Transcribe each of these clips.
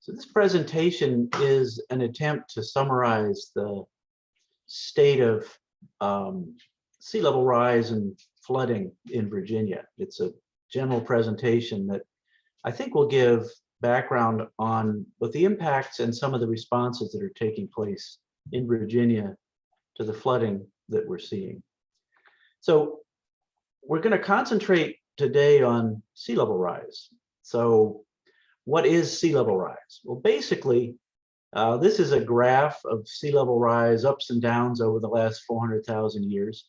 So this presentation is an attempt to summarize the state of sea level rise and flooding in Virginia. It's a general presentation that I think will give background on both the impacts and some of the responses that are taking place in Virginia to the flooding that we're seeing. So we're going to concentrate today on sea level rise. So what is sea level rise? Well, basically, this is a graph of sea level rise ups and downs over the last 400,000 years.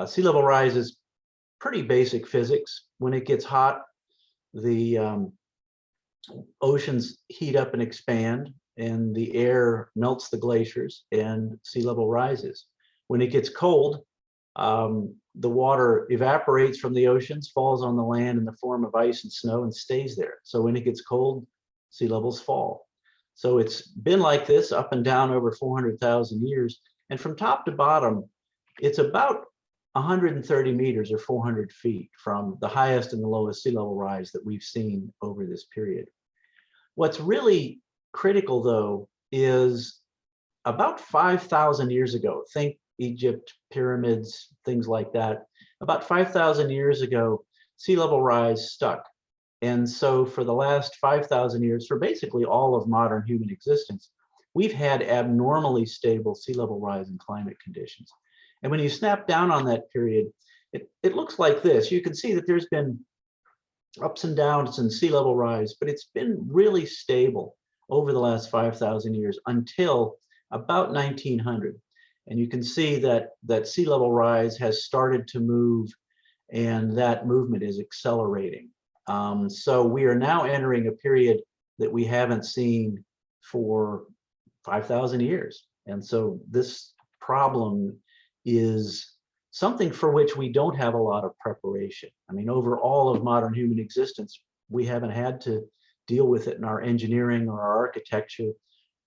Sea level rise is pretty basic physics. When it gets hot, the oceans heat up and expand, and the air melts the glaciers, and sea level rises. When it gets cold, the water evaporates from the oceans, falls on the land in the form of ice and snow, and stays there. So when it gets cold, sea levels fall. So it's been like this up and down over 400,000 years. And from top to bottom, it's about 130 meters or 400 feet from the highest and the lowest sea level rise that we've seen over this period. What's really critical, though, is about 5,000 years ago, think Egypt, pyramids, things like that. About 5,000 years ago, sea level rise stuck. And so for the last 5,000 years, for basically all of modern human existence, we've had abnormally stable sea level rise and climate conditions. And when you snap down on that period, it looks like this. You can see that there's been ups and downs in sea level rise, but it's been really stable over the last 5,000 years until about 1900. And you can see that sea level rise has started to move, and that movement is accelerating. So we are now entering a period that we haven't seen for 5,000 years. And so this problem is something for which we don't have a lot of preparation. I mean, over all of modern human existence, we haven't had to deal with it in our engineering or our architecture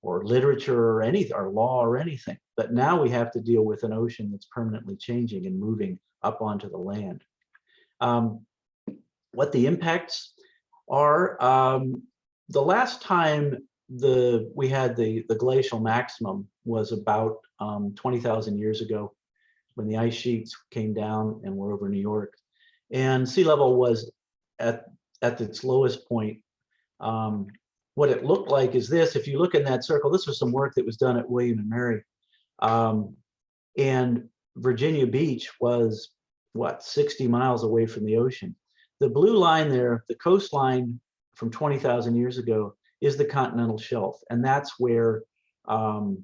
or literature or or law or anything. But now we have to deal with an ocean that's permanently changing and moving up onto the land. What the impacts are, the last time we had the glacial maximum was about 20,000 years ago, when the ice sheets came down and were over New York. And sea level was at its lowest point. What it looked like is this. If you look in that circle, this was some work that was done at William and Mary. And Virginia Beach was, what, 60 miles away from the ocean. The blue line there, the coastline from 20,000 years ago, is the continental shelf. And that's where the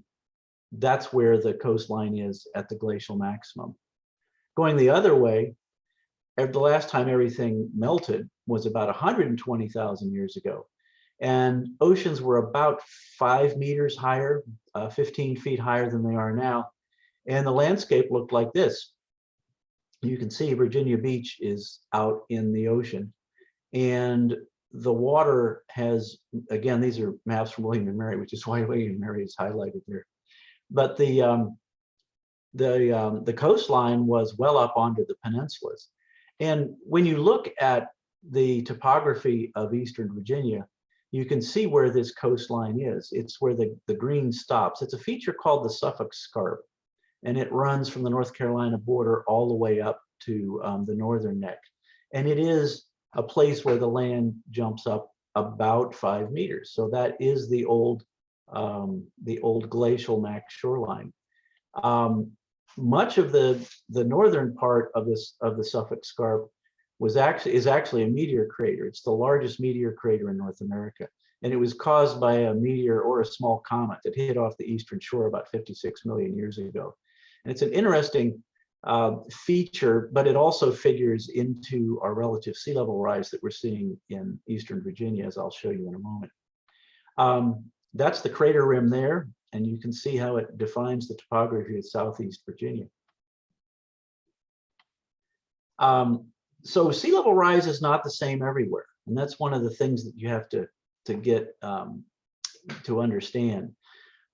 coastline is at the glacial maximum. Going the other way, the last time everything melted was about 120,000 years ago. And oceans were about 5 meters higher, 15 feet higher than they are now. And the landscape looked like this. You can see Virginia Beach is out in the ocean. And the water has, again, these are maps from William and Mary, which is why William and Mary is highlighted there. But the coastline was well up onto the peninsulas. And when you look at the topography of Eastern Virginia, you can see where this coastline is. It's where the green stops. It's a feature called the Suffolk Scarp, and it runs from the North Carolina border all the way up to the northern neck. And it is a place where the land jumps up about 5 meters. So that is the old glacial max shoreline. Much of the northern part of the Suffolk Scarp is actually a meteor crater. It's the largest meteor crater in North America, and it was caused by a meteor or a small comet that hit off the eastern shore about 56 million years ago. And it's an interesting feature, but it also figures into our relative sea level rise that we're seeing in Eastern Virginia, as I'll show you in a moment. That's the crater rim there, and you can see how it defines the topography of Southeast Virginia. So sea level rise is not the same everywhere, and that's one of the things that you have to get to understand,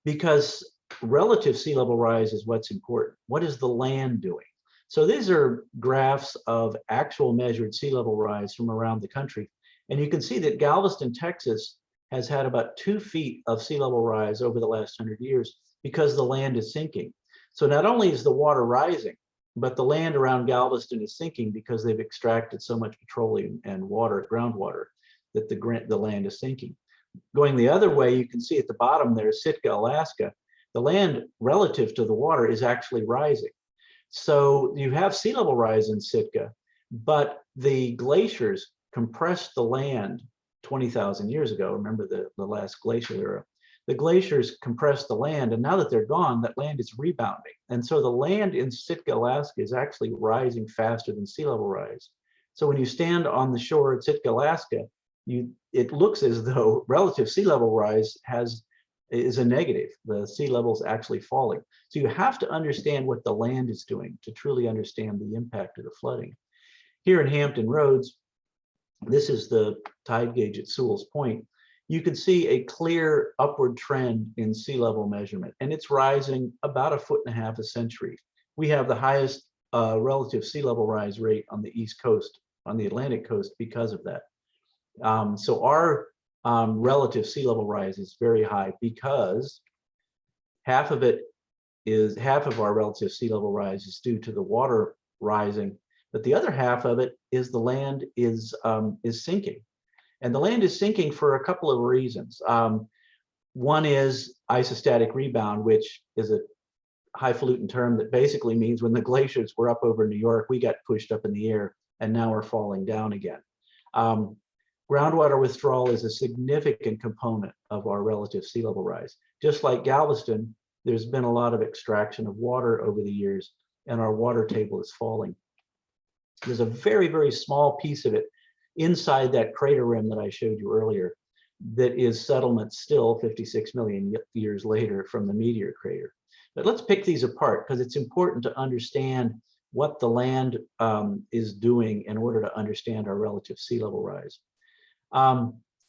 because relative sea level rise is what's important. What is the land doing? So these are graphs of actual measured sea level rise from around the country, and you can see that Galveston, Texas has had about 2 feet of sea level rise over the last 100 years because the land is sinking. So not only is the water rising, but the land around Galveston is sinking because they've extracted so much petroleum and water, groundwater, that the land is sinking. Going the other way, you can see at the bottom there, Sitka, Alaska, the land relative to the water is actually rising. So you have sea level rise in Sitka, but the glaciers compressed the land 20,000 years ago. Remember the last glacial era. The glaciers compressed the land, and now that they're gone, that land is rebounding. And so the land in Sitka, Alaska is actually rising faster than sea level rise. So when you stand on the shore at Sitka, Alaska, it looks as though relative sea level rise is a negative. The sea level is actually falling. So you have to understand what the land is doing to truly understand the impact of the flooding. Here in Hampton Roads, this is the tide gauge at Sewell's Point. You can see a clear upward trend in sea level measurement, and it's rising about 1.5 feet a century. We have the highest relative sea level rise rate on the East Coast, on the Atlantic coast, because of that. So our relative sea level rise is very high because half of our relative sea level rise is due to the water rising, but the other half of it is the land is sinking. And the land is sinking for a couple of reasons. One is isostatic rebound, which is a highfalutin term that basically means when the glaciers were up over New York, we got pushed up in the air, and now we're falling down again. Groundwater withdrawal is a significant component of our relative sea level rise. Just like Galveston, there's been a lot of extraction of water over the years, and our water table is falling. There's a very, very small piece of it inside that crater rim that I showed you earlier that is settlement still 56 million years later from the meteor crater. But let's pick these apart because it's important to understand what the land is doing in order to understand our relative sea level rise.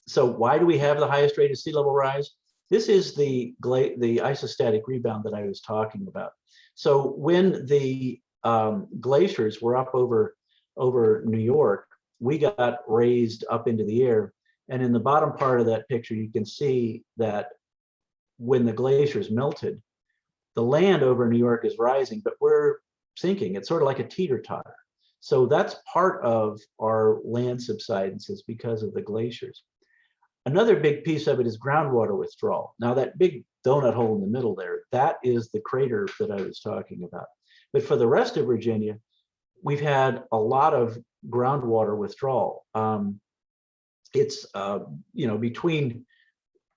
So why do we have the highest rate of sea level rise? This is the isostatic rebound that I was talking about. So when the glaciers were up over New York, we got raised up into the air. And in the bottom part of that picture, you can see that when the glaciers melted, the land over New York is rising, but we're sinking. It's sort of like a teeter-totter. So that's part of our land subsidences because of the glaciers. Another big piece of it is groundwater withdrawal. Now that big donut hole in the middle there, that is the crater that I was talking about. But for the rest of Virginia, we've had a lot of groundwater withdrawal. It's between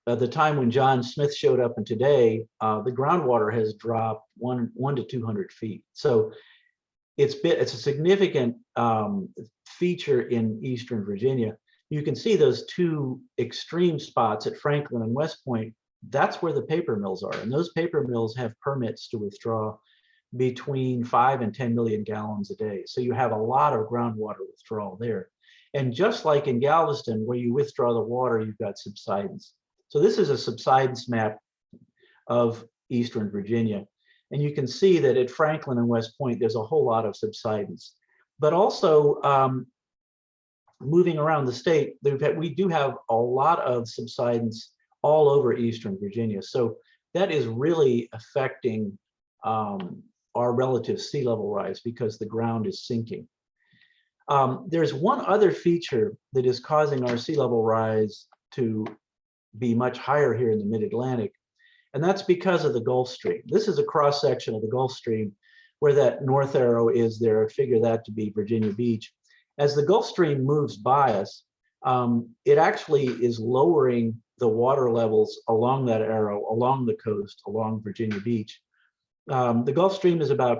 the time when John Smith showed up and today, the groundwater has dropped 1 to 200 feet. So it's a significant feature in Eastern Virginia. You can see those two extreme spots at Franklin and West Point. That's where the paper mills are, and those paper mills have permits to withdraw between 5 and 10 million gallons a day. So you have a lot of groundwater withdrawal there. And just like in Galveston, where you withdraw the water, you've got subsidence. So this is a subsidence map of Eastern Virginia. And you can see that at Franklin and West Point, there's a whole lot of subsidence. But also, moving around the state, we do have a lot of subsidence all over Eastern Virginia. So that is really affecting our relative sea level rise because the ground is sinking. There's one other feature that is causing our sea level rise to be much higher here in the mid-Atlantic, and that's because of the Gulf Stream. This is a cross section of the Gulf Stream where that north arrow is there. Figure that to be Virginia Beach. As the Gulf Stream moves by us, it actually is lowering the water levels along that arrow, along the coast, along Virginia Beach. The Gulf Stream is about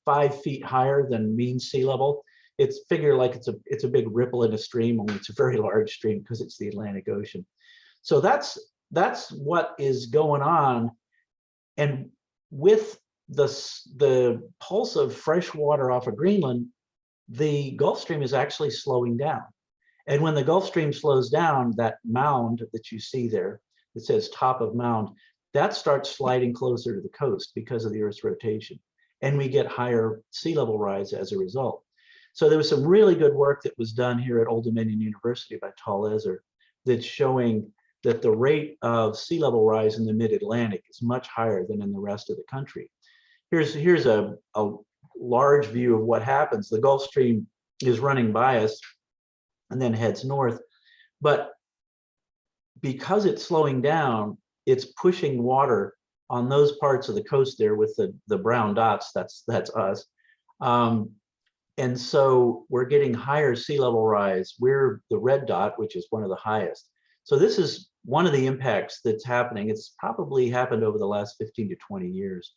5 feet higher than mean sea level. It's figure like it's a big ripple in a stream, only it's a very large stream because it's the Atlantic Ocean. So that's what is going on. And with the pulse of fresh water off of Greenland, the Gulf Stream is actually slowing down. And when the Gulf Stream slows down, that mound that you see there, it says top of mound, that starts sliding closer to the coast because of the Earth's rotation. And we get higher sea level rise as a result. So there was some really good work that was done here at Old Dominion University by Tal Ezer, that's showing that the rate of sea level rise in the mid-Atlantic is much higher than in the rest of the country. Here's a large view of what happens. The Gulf Stream is running by us and then heads north, but because it's slowing down, it's pushing water on those parts of the coast there with the brown dots. That's us. And so we're getting higher sea level rise. We're the red dot, which is one of the highest. So this is one of the impacts that's happening. It's probably happened over the last 15 to 20 years.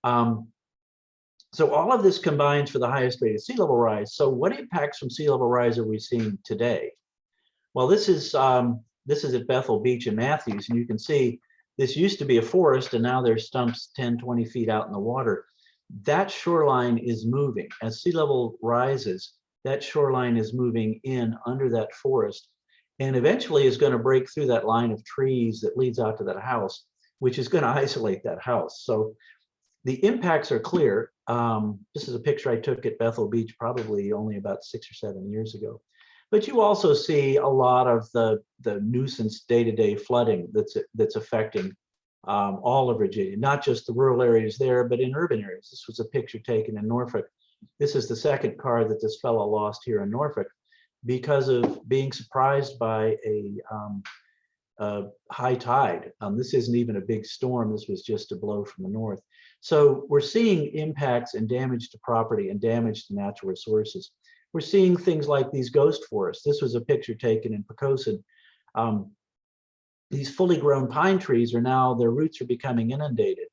So all of this combines for the highest rate of sea level rise. So what impacts from sea level rise are we seeing today? Well, this is at Bethel Beach in Matthews, and you can see this used to be a forest, and now there's stumps 10, 20 feet out in the water. That shoreline is moving. As sea level rises, that shoreline is moving in under that forest, and eventually is going to break through that line of trees that leads out to that house, which is going to isolate that house. So the impacts are clear. This is a picture I took at Bethel Beach probably only about 6 or 7 years ago. But you also see a lot of the nuisance day-to-day flooding that's affecting all of Virginia, not just the rural areas there, but in urban areas. This was a picture taken in Norfolk. This is the second car that this fellow lost here in Norfolk because of being surprised by a high tide. This isn't even a big storm. This was just a blow from the north. So we're seeing impacts and damage to property and damage to natural resources. We're seeing things like these ghost forests. This was a picture taken in Pocosin. These fully grown pine trees are now, their roots are becoming inundated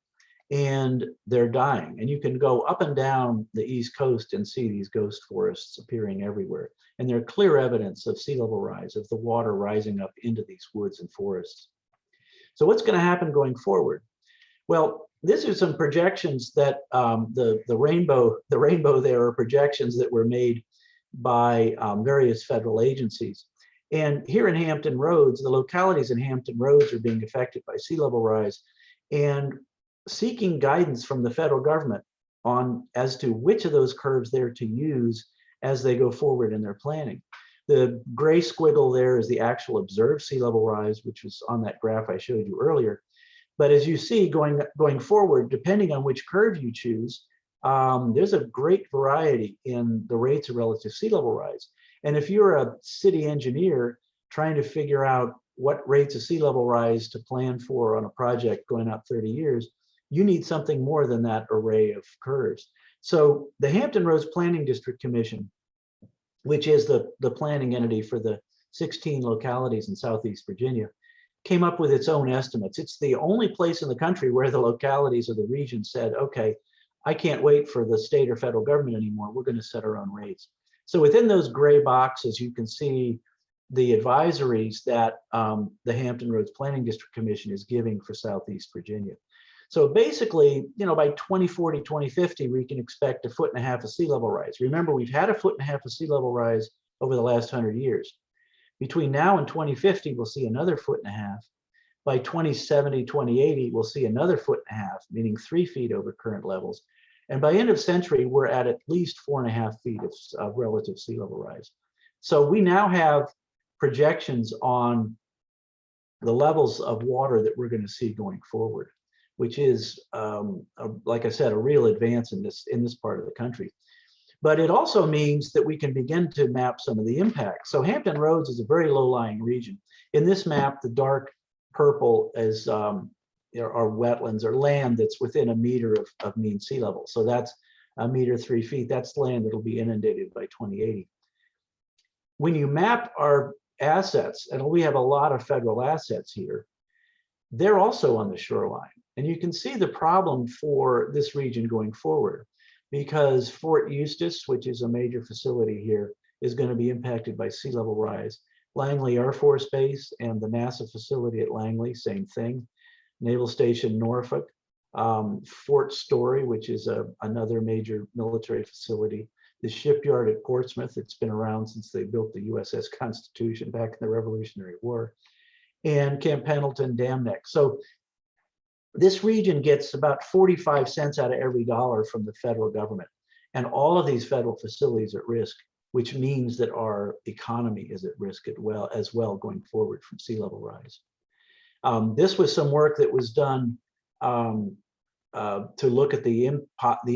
and they're dying. And you can go up and down the East Coast and see these ghost forests appearing everywhere. And they're clear evidence of sea level rise, of the water rising up into these woods and forests. So what's going to happen going forward? Well, these are some projections that the rainbow there are projections that were made by various federal agencies. And here in Hampton Roads, the localities in Hampton Roads are being affected by sea level rise and seeking guidance from the federal government on as to which of those curves they're to use as they go forward in their planning. The gray squiggle there is the actual observed sea level rise, which was on that graph I showed you earlier. But as you see, going forward, depending on which curve you choose, there's a great variety in the rates of relative sea level rise. And if you're a city engineer trying to figure out what rates of sea level rise to plan for on a project going out 30 years, you need something more than that array of curves. So the Hampton Roads Planning District Commission, which is the planning entity for the 16 localities in Southeast Virginia, came up with its own estimates. It's the only place in the country where the localities or the region said, okay, I can't wait for the state or federal government anymore. We're going to set our own rates. So within those gray boxes, you can see the advisories that the Hampton Roads Planning District Commission is giving for Southeast Virginia. So basically, you know, by 2040, 2050, we can expect 1.5 feet of sea level rise. Remember, we've had 1.5 feet of sea level rise over the last 100 years. Between now and 2050, we'll see another 1.5 feet. By 2070, 2080, we'll see another 1.5 feet, meaning 3 feet over current levels. And by end of century, we're at least 4.5 feet of relative sea level rise. So we now have projections on the levels of water that we're going to see going forward, which is, like I said, a real advance in this part of the country. But it also means that we can begin to map some of the impacts. So Hampton Roads is a very low-lying region. In this map, the dark purple is are wetlands or land that's within 1 meter of mean sea level. So that's 1 meter 3 feet. That's land that'll be inundated by 2080. When you map our assets, and we have a lot of federal assets here, they're also on the shoreline. And you can see the problem for this region going forward, because Fort Eustis, which is a major facility here, is going to be impacted by sea level rise. Langley Air Force Base and the NASA facility at Langley, same thing. Naval Station Norfolk, Fort Story, which is another major military facility. The shipyard at Portsmouth, it's been around since they built the USS Constitution back in the Revolutionary War. And Camp Pendleton, Dam Neck. So this region gets about 45 cents out of every dollar from the federal government. And all of these federal facilities are at risk. which means that our economy is at risk as well going forward from sea level rise. This was some work that was done to look at the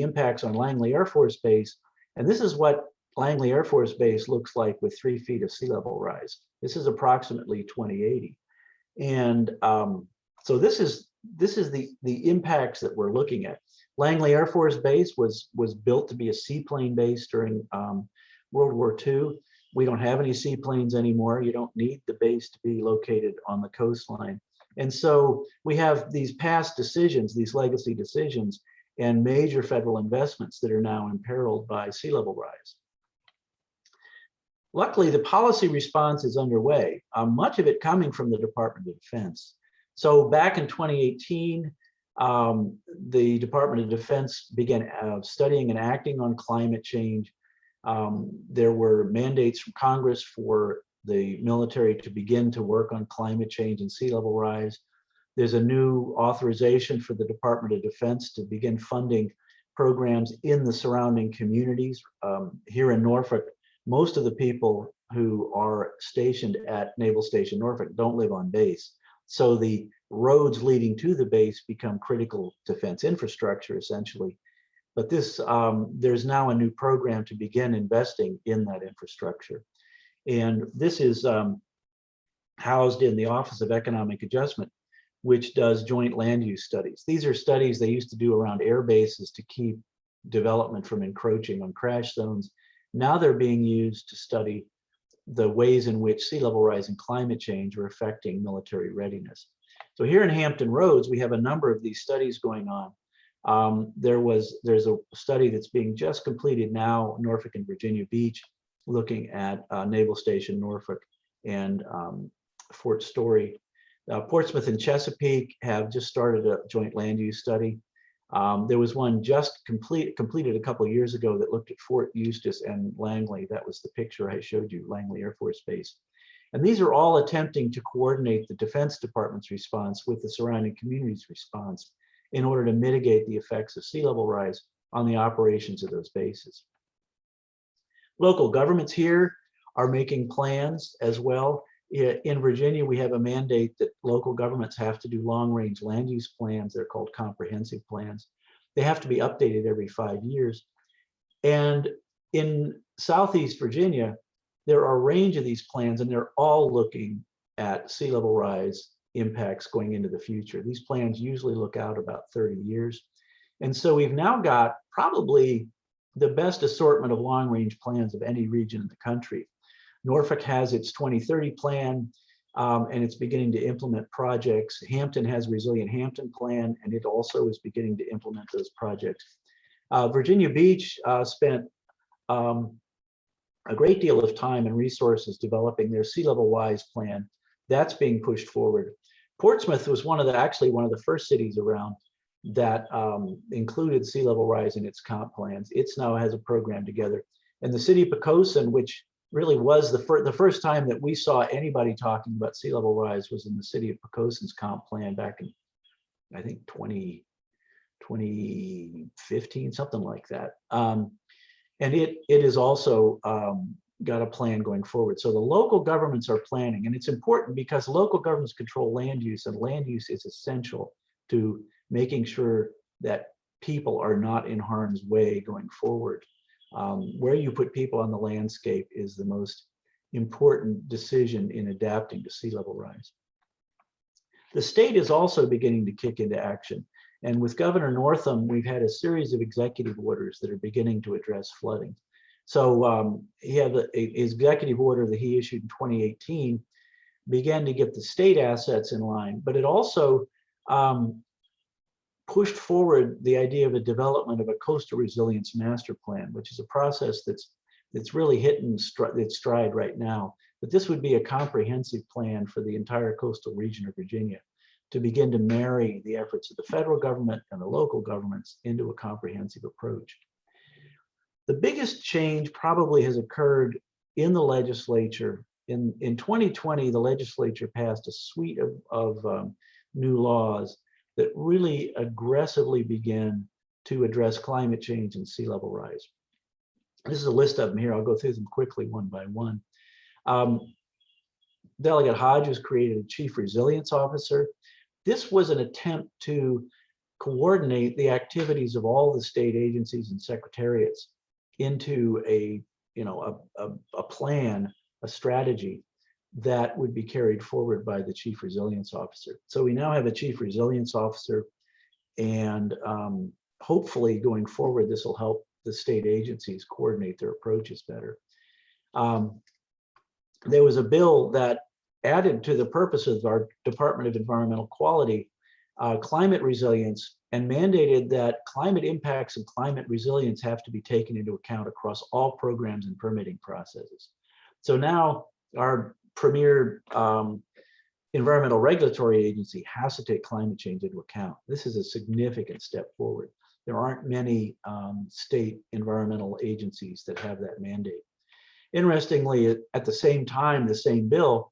impacts on Langley Air Force Base. And this is what Langley Air Force Base looks like with 3 feet of sea level rise. This is approximately 2080. And so this is the impacts that we're looking at. Langley Air Force Base was built to be a seaplane base during World War II. We don't have any seaplanes anymore. You don't need the base to be located on the coastline. And so we have these past decisions, these legacy decisions, and major federal investments that are now imperiled by sea level rise. Luckily, the policy response is underway, much of it coming from the Department of Defense. So back in 2018, the Department of Defense began studying and acting on climate change. There were mandates from Congress for the military to begin to work on climate change and sea level rise. There's a new authorization for the Department of Defense to begin funding programs in the surrounding communities. Here in Norfolk, most of the people who are stationed at Naval Station Norfolk don't live on base. So the roads leading to the base become critical defense infrastructure, essentially. But this, there's now a new program to begin investing in that infrastructure. And this is housed in the Office of Economic Adjustment, which does joint land use studies. These are studies they used to do around air bases to keep development from encroaching on crash zones. Now they're being used to study the ways in which sea level rise and climate change are affecting military readiness. So here in Hampton Roads, we have a number of these studies going on. There's a study that's being just completed now, Norfolk and Virginia Beach, looking at Naval Station Norfolk and Fort Story. Portsmouth and Chesapeake have just started a joint land use study. There was one just completed a couple of years ago that looked at Fort Eustis and Langley. That was the picture I showed you, Langley Air Force Base. And these are all attempting to coordinate the Defense Department's response with the surrounding community's response in order to mitigate the effects of sea level rise on the operations of those bases. Local governments here are making plans as well. In Virginia, we have a mandate that local governments have to do long-range land use plans. They're called comprehensive plans. They have to be updated every 5 years. And in Southeast Virginia, there are a range of these plans, and they're all looking at sea level rise impacts going into the future. These plans usually look out about 30 years. And so we've now got probably the best assortment of long-range plans of any region in the country. Norfolk has its 2030 plan, and it's beginning to implement projects. Hampton has a Resilient Hampton plan, and it also is beginning to implement those projects. Virginia Beach spent a great deal of time and resources developing their sea level rise plan. That's being pushed forward. Portsmouth was actually one of the first cities around that included sea level rise in its comp plans. It now has a program together. And the city of Poquoson, which really was the first time that we saw anybody talking about sea level rise, was in the city of Poquoson's comp plan back in, I think, 2015, something like that. And it is also got a plan going forward. So the local governments are planning, and it's important because local governments control land use, and land use is essential to making sure that people are not in harm's way going forward. Where you put people on the landscape is the most important decision in adapting to sea level rise. The state is also beginning to kick into action. And with Governor Northam, we've had a series of executive orders that are beginning to address flooding. So he had his executive order that he issued in 2018 began to get the state assets in line, but it also pushed forward the idea of a development of a coastal resilience master plan, which is a process that's really hitting its stride right now. But this would be a comprehensive plan for the entire coastal region of Virginia to begin to marry the efforts of the federal government and the local governments into a comprehensive approach. The biggest change probably has occurred in the legislature. In 2020, the legislature passed a suite of new laws that really aggressively began to address climate change and sea level rise. This is a list of them here. I'll go through them quickly one by one. Um, Delegate Hodges created a chief resilience officer. This was an attempt to coordinate the activities of all the state agencies and secretariats into a, a plan, a strategy that would be carried forward by the chief resilience officer. So we now have a chief resilience officer, and hopefully going forward, this will help the state agencies coordinate their approaches better. There was a bill that added to the purposes of our Department of Environmental Quality climate resilience, and mandated that climate impacts and climate resilience have to be taken into account across all programs and permitting processes. So now our premier environmental regulatory agency has to take climate change into account. This is a significant step forward. There aren't many state environmental agencies that have that mandate. Interestingly, at the same time, the same bill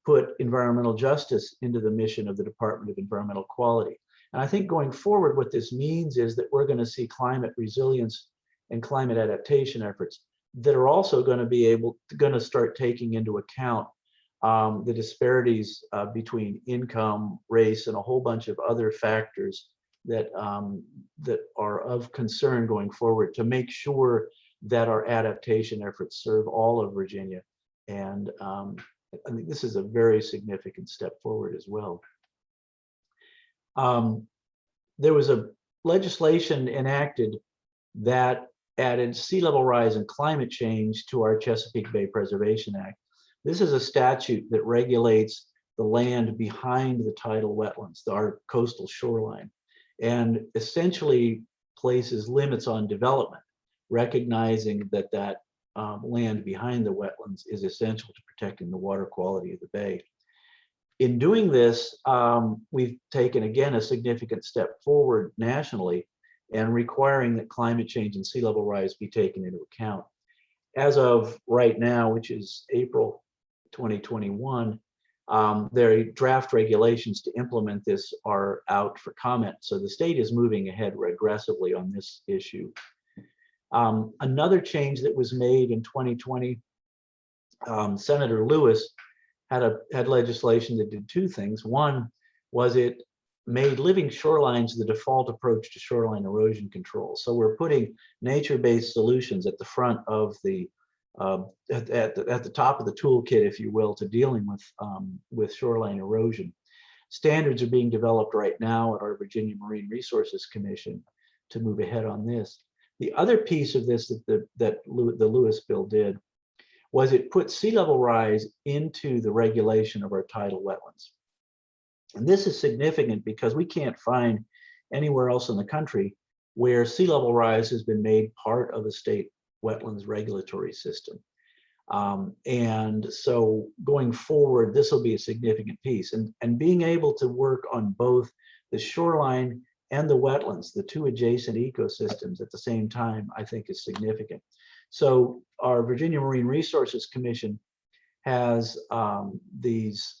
put environmental justice into the mission of the Department of Environmental Quality. And I think going forward, what this means is that we're going to see climate resilience and climate adaptation efforts that are also going to start taking into account the disparities between income, race, and a whole bunch of other factors that that are of concern going forward, to make sure that our adaptation efforts serve all of Virginia. And I think this is a very significant step forward as well. There was a legislation enacted that added sea level rise and climate change to our Chesapeake Bay Preservation Act. This is a statute that regulates the land behind the tidal wetlands, our coastal shoreline, and essentially places limits on development, recognizing that land behind the wetlands is essential to protecting the water quality of the bay. In doing this, we've taken, again, a significant step forward nationally, and requiring that climate change and sea level rise be taken into account. As of right now, which is April 2021, their draft regulations to implement this are out for comment. So the state is moving ahead aggressively on this issue. Another change that was made in 2020, Senator Lewis had legislation that did two things. One was it made living shorelines the default approach to shoreline erosion control. So we're putting nature-based solutions at the front of the at the top of the toolkit, if you will, to dealing with shoreline erosion. Standards are being developed right now at our Virginia Marine Resources Commission to move ahead on this. The other piece of this that the Lewis bill did was it put sea level rise into the regulation of our tidal wetlands. And this is significant because we can't find anywhere else in the country where sea level rise has been made part of a state wetlands regulatory system. And so going forward, this will be a significant piece. And being able to work on both the shoreline and the wetlands, the two adjacent ecosystems at the same time, I think is significant. So our Virginia Marine Resources Commission has these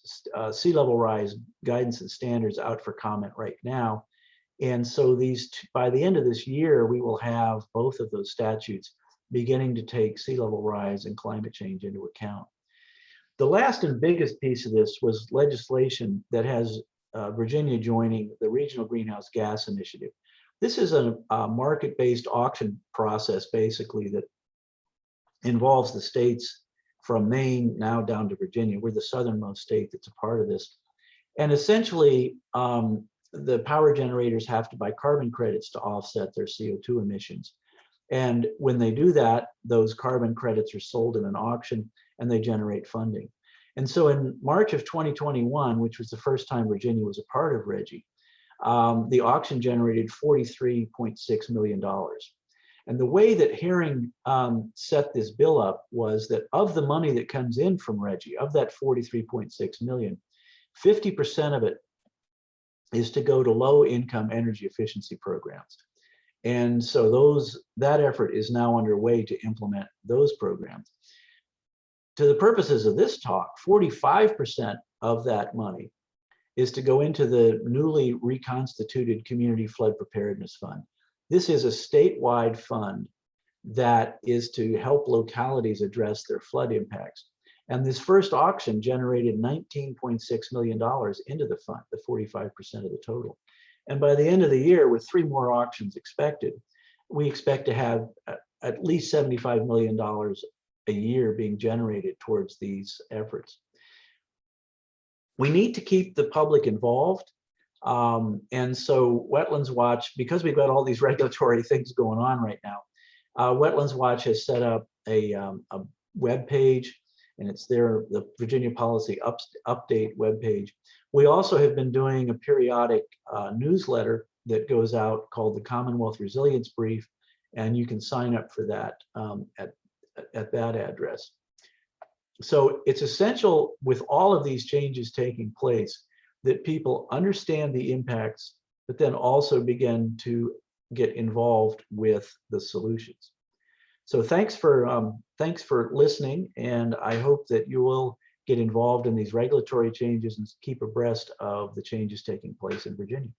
sea level rise guidance and standards out for comment right now. And so by the end of this year, we will have both of those statutes beginning to take sea level rise and climate change into account. The last and biggest piece of this was legislation that has Virginia joining the Regional Greenhouse Gas Initiative. This is a market-based auction process, basically, that involves the states from Maine now down to Virginia. We're the southernmost state that's a part of this. And essentially, the power generators have to buy carbon credits to offset their CO2 emissions. And when they do that, those carbon credits are sold in an auction and they generate funding. And so in March of 2021, which was the first time Virginia was a part of RGGI, the auction generated $43.6 million. And the way that Herring set this bill up was that of the money that comes in from RGGI, of that 43.6 million, 50% of it is to go to low income energy efficiency programs. And so that effort is now underway to implement those programs. To the purposes of this talk, 45% of that money is to go into the newly reconstituted Community Flood Preparedness Fund. This is a statewide fund that is to help localities address their flood impacts. And this first auction generated $19.6 million into the fund, the 45% of the total. And by the end of the year, with 3 more auctions expected, we expect to have at least $75 million a year being generated towards these efforts. We need to keep the public involved. And so Wetlands Watch, because we've got all these regulatory things going on right now, Wetlands Watch has set up a web page, and it's there, the Virginia Policy Update web page. We also have been doing a periodic newsletter that goes out called the Commonwealth Resilience Brief, and you can sign up for that at that address. So it's essential with all of these changes taking place that people understand the impacts, but then also begin to get involved with the solutions. So thanks for listening, and I hope that you will get involved in these regulatory changes and keep abreast of the changes taking place in Virginia.